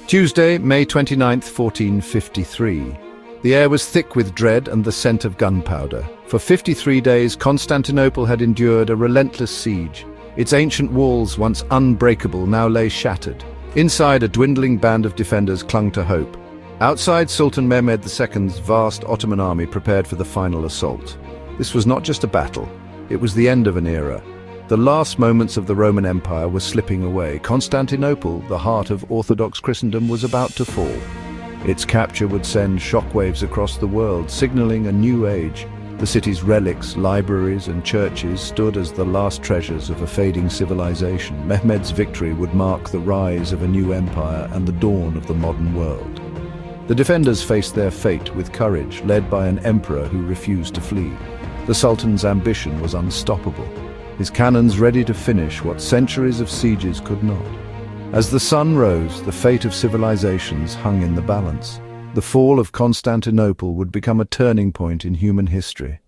Tuesday, May 29th, 1453. The air was thick with dread and the scent of gunpowder. For 53 days, Constantinople had endured a relentless siege. Its ancient walls, once unbreakable, now lay shattered. Inside, a dwindling band of defenders clung to hope. Outside, Sultan Mehmed II's vast Ottoman army prepared for the final assault. This was not just a battle, it was the end of an era. The last moments of the Roman Empire were slipping away. Constantinople, the heart of Orthodox Christendom, was about to fall. Its capture would send shockwaves across the world, signaling a new age. The city's relics, libraries and churches stood as the last treasures of a fading civilization. Mehmed's victory would mark the rise of a new empire and the dawn of the modern world. The defenders faced their fate with courage, led by an emperor who refused to flee. The Sultan's ambition was unstoppable, his cannons ready to finish what centuries of sieges could not. As the sun rose, the fate of civilizations hung in the balance. The fall of Constantinople would become a turning point in human history.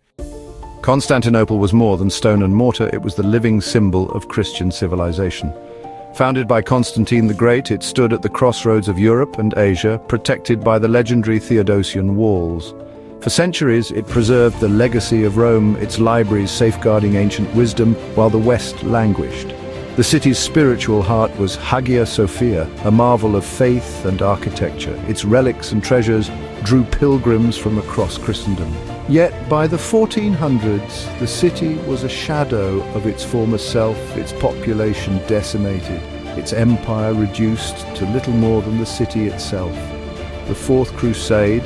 Constantinople was more than stone and mortar, it was the living symbol of Christian civilization. Founded by Constantine the Great, it stood at the crossroads of Europe and Asia, protected by the legendary Theodosian walls. For centuries, it preserved the legacy of Rome, its libraries safeguarding ancient wisdom, while the West languished. The city's spiritual heart was Hagia Sophia, a marvel of faith and architecture. Its relics and treasures drew pilgrims from across Christendom. Yet, by the 1400s, the city was a shadow of its former self, its population decimated, its empire reduced to little more than the city itself. The Fourth Crusade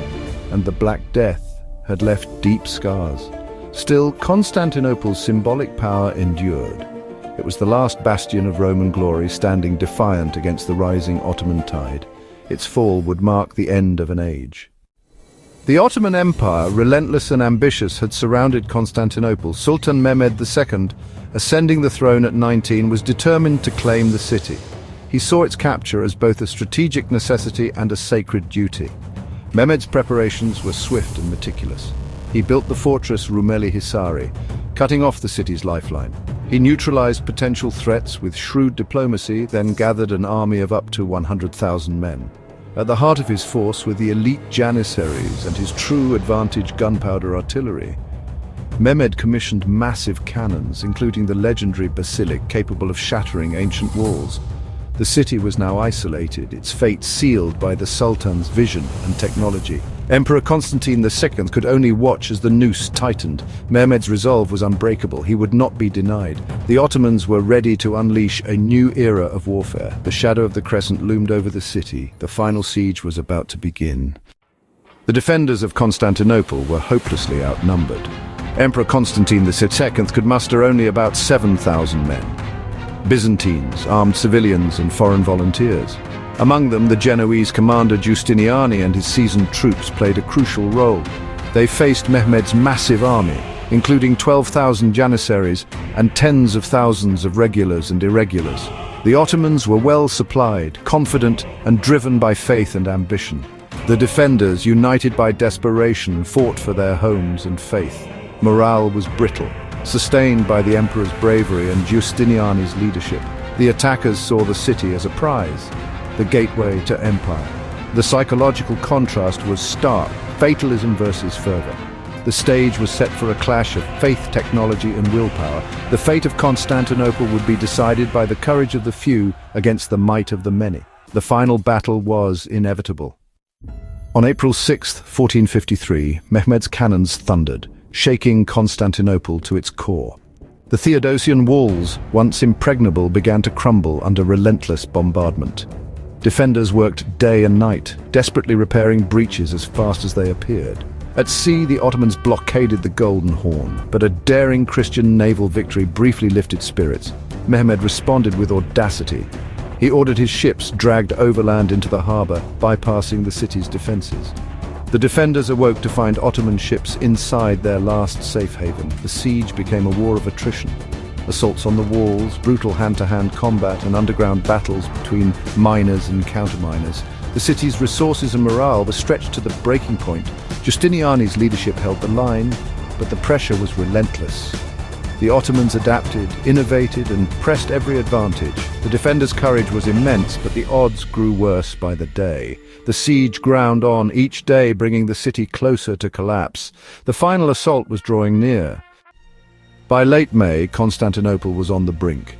and the Black Death had left deep scars. Still, Constantinople's symbolic power endured. It was the last bastion of Roman glory, standing defiant against the rising Ottoman tide. Its fall would mark the end of an age. The Ottoman Empire, relentless and ambitious, had surrounded Constantinople. Sultan Mehmed II, ascending the throne at 19, was determined to claim the city. He saw its capture as both a strategic necessity and a sacred duty. Mehmed's preparations were swift and meticulous. He built the fortress Rumeli Hisari, cutting off the city's lifeline. He neutralized potential threats with shrewd diplomacy, then gathered an army of up to 100,000 men. At the heart of his force were the elite janissaries and his true advantage gunpowder artillery. Mehmed commissioned massive cannons, including the legendary basilic capable of shattering ancient walls. The city was now isolated, its fate sealed by the Sultan's vision and technology. Emperor Constantine II could only watch as the noose tightened. Mehmed's resolve was unbreakable. He would not be denied. The Ottomans were ready to unleash a new era of warfare. The shadow of the crescent loomed over the city. The final siege was about to begin. The defenders of Constantinople were hopelessly outnumbered. Emperor Constantine II could muster only about 7,000 men. Byzantines, armed civilians and foreign volunteers. Among them, the Genoese commander Giustiniani and his seasoned troops played a crucial role. They faced Mehmed's massive army, including 12,000 janissaries and tens of thousands of regulars and irregulars. The Ottomans were well supplied, confident and driven by faith and ambition. The defenders, united by desperation, fought for their homes and faith. Morale was brittle. Sustained by the emperor's bravery and Giustiniani's leadership, the attackers saw the city as a prize, the gateway to empire. The psychological contrast was stark, fatalism versus fervor. The stage was set for a clash of faith, technology and willpower. The fate of Constantinople would be decided by the courage of the few against the might of the many. The final battle was inevitable. On April 6, 1453, Mehmed's cannons thundered, shaking Constantinople to its core. The Theodosian walls, once impregnable, began to crumble under relentless bombardment. Defenders worked day and night, desperately repairing breaches as fast as they appeared. At sea, the Ottomans blockaded the Golden Horn, but a daring Christian naval victory briefly lifted spirits. Mehmed responded with audacity. He ordered his ships dragged overland into the harbor, bypassing the city's defenses. The defenders awoke to find Ottoman ships inside their last safe haven. The siege became a war of attrition. Assaults on the walls, brutal hand-to-hand combat, and underground battles between miners and counterminers. The city's resources and morale were stretched to the breaking point. Giustiniani's leadership held the line, but the pressure was relentless. The Ottomans adapted, innovated, and pressed every advantage. The defenders' courage was immense, but the odds grew worse by the day. The siege ground on, each day bringing the city closer to collapse. The final assault was drawing near. By late May, Constantinople was on the brink.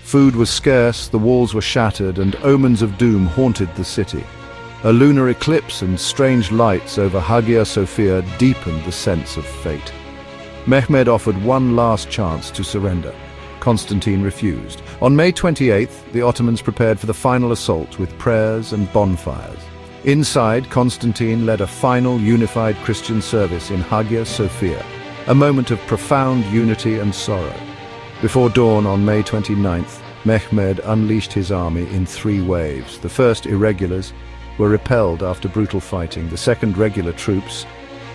Food was scarce, the walls were shattered, and omens of doom haunted the city. A lunar eclipse and strange lights over Hagia Sophia deepened the sense of fate. Mehmed offered one last chance to surrender. Constantine refused. On May 28th, the Ottomans prepared for the final assault with prayers and bonfires. Inside, Constantine led a final unified Christian service in Hagia Sophia, a moment of profound unity and sorrow. Before dawn on May 29th, Mehmed unleashed his army in 3 waves. The first irregulars were repelled after brutal fighting. The second regular troops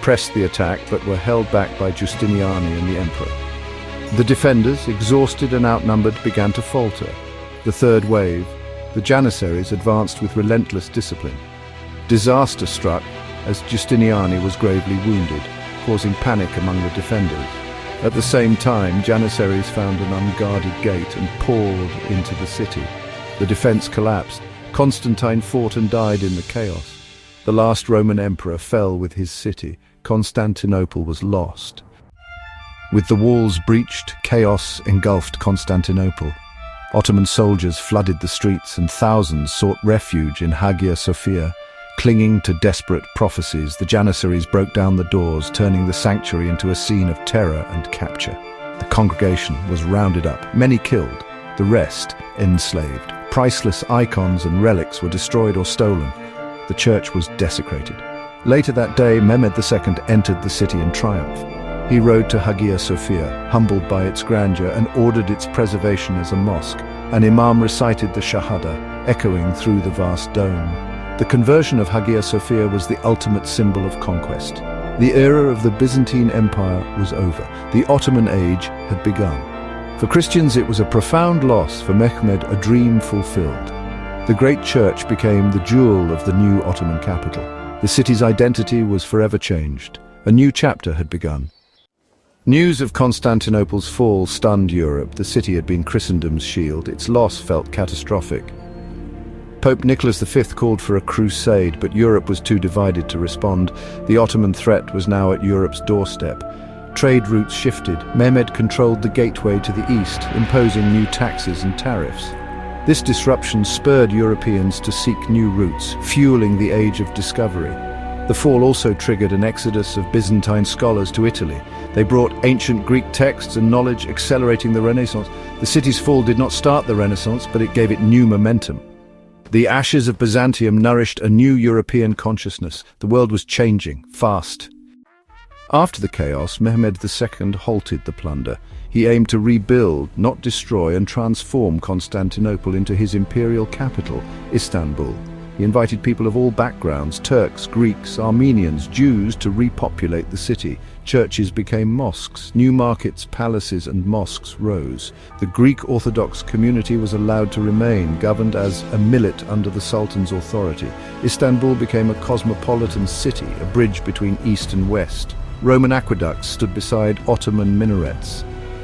pressed the attack but were held back by Giustiniani and the emperor. The defenders, exhausted and outnumbered, began to falter. The third wave, the Janissaries, advanced with relentless discipline. Disaster struck as Giustiniani was gravely wounded, causing panic among the defenders. At the same time, Janissaries found an unguarded gate and poured into the city. The defense collapsed. Constantine fought and died in the chaos. The last Roman emperor fell with his city. Constantinople was lost. With the walls breached, chaos engulfed Constantinople. Ottoman soldiers flooded the streets and thousands sought refuge in Hagia Sophia. Clinging to desperate prophecies, the Janissaries broke down the doors, turning the sanctuary into a scene of terror and capture. The congregation was rounded up, many killed, the rest enslaved. Priceless icons and relics were destroyed or stolen. The church was desecrated. Later that day, Mehmed II entered the city in triumph. He rode to Hagia Sophia, humbled by its grandeur, and ordered its preservation as a mosque. An imam recited the Shahada, echoing through the vast dome. The conversion of Hagia Sophia was the ultimate symbol of conquest. The era of the Byzantine Empire was over. The Ottoman age had begun. For Christians, it was a profound loss. For Mehmed, a dream fulfilled. The great church became the jewel of the new Ottoman capital. The city's identity was forever changed. A new chapter had begun. News of Constantinople's fall stunned Europe. The city had been Christendom's shield. Its loss felt catastrophic. Pope Nicholas V called for a crusade, but Europe was too divided to respond. The Ottoman threat was now at Europe's doorstep. Trade routes shifted. Mehmed controlled the gateway to the east, imposing new taxes and tariffs. This disruption spurred Europeans to seek new routes, fueling the age of discovery. The fall also triggered an exodus of Byzantine scholars to Italy. They brought ancient Greek texts and knowledge, accelerating the Renaissance. The city's fall did not start the Renaissance, but it gave it new momentum. The ashes of Byzantium nourished a new European consciousness. The world was changing, fast. After the chaos, Mehmed II halted the plunder. He aimed to rebuild, not destroy, and transform Constantinople into his imperial capital, Istanbul. He invited people of all backgrounds, Turks, Greeks, Armenians, Jews, to repopulate the city. Churches became mosques. New markets, palaces, and mosques rose. The Greek Orthodox community was allowed to remain, governed as a millet under the Sultan's authority. Istanbul became a cosmopolitan city, a bridge between East and West. Roman aqueducts stood beside Ottoman minarets.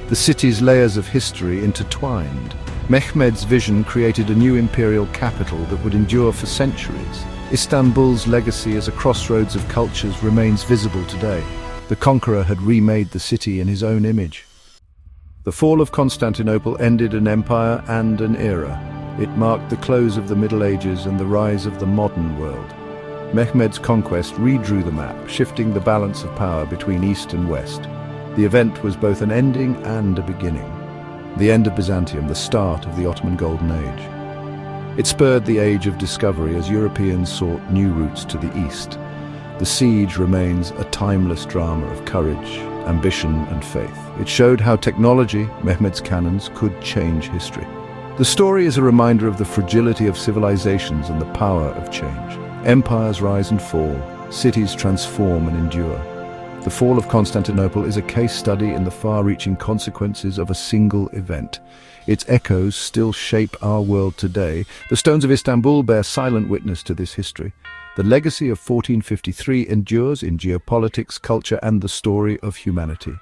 The city's layers of history intertwined. Mehmed's vision created a new imperial capital that would endure for centuries. Istanbul's legacy as a crossroads of cultures remains visible today. The conqueror had remade the city in his own image. The fall of Constantinople ended an empire and an era. It marked the close of the Middle Ages and the rise of the modern world. Mehmed's conquest redrew the map, shifting the balance of power between East and West. The event was both an ending and a beginning. The end of Byzantium, the start of the Ottoman Golden Age. It spurred the age of discovery as Europeans sought new routes to the east. The siege remains a timeless drama of courage, ambition, and faith. It showed how technology, Mehmed's cannons, could change history. The story is a reminder of the fragility of civilizations and the power of change. Empires rise and fall, cities transform and endure. The fall of Constantinople is a case study in the far-reaching consequences of a single event. Its echoes still shape our world today. The stones of Istanbul bear silent witness to this history. The legacy of 1453 endures in geopolitics, culture, and the story of humanity.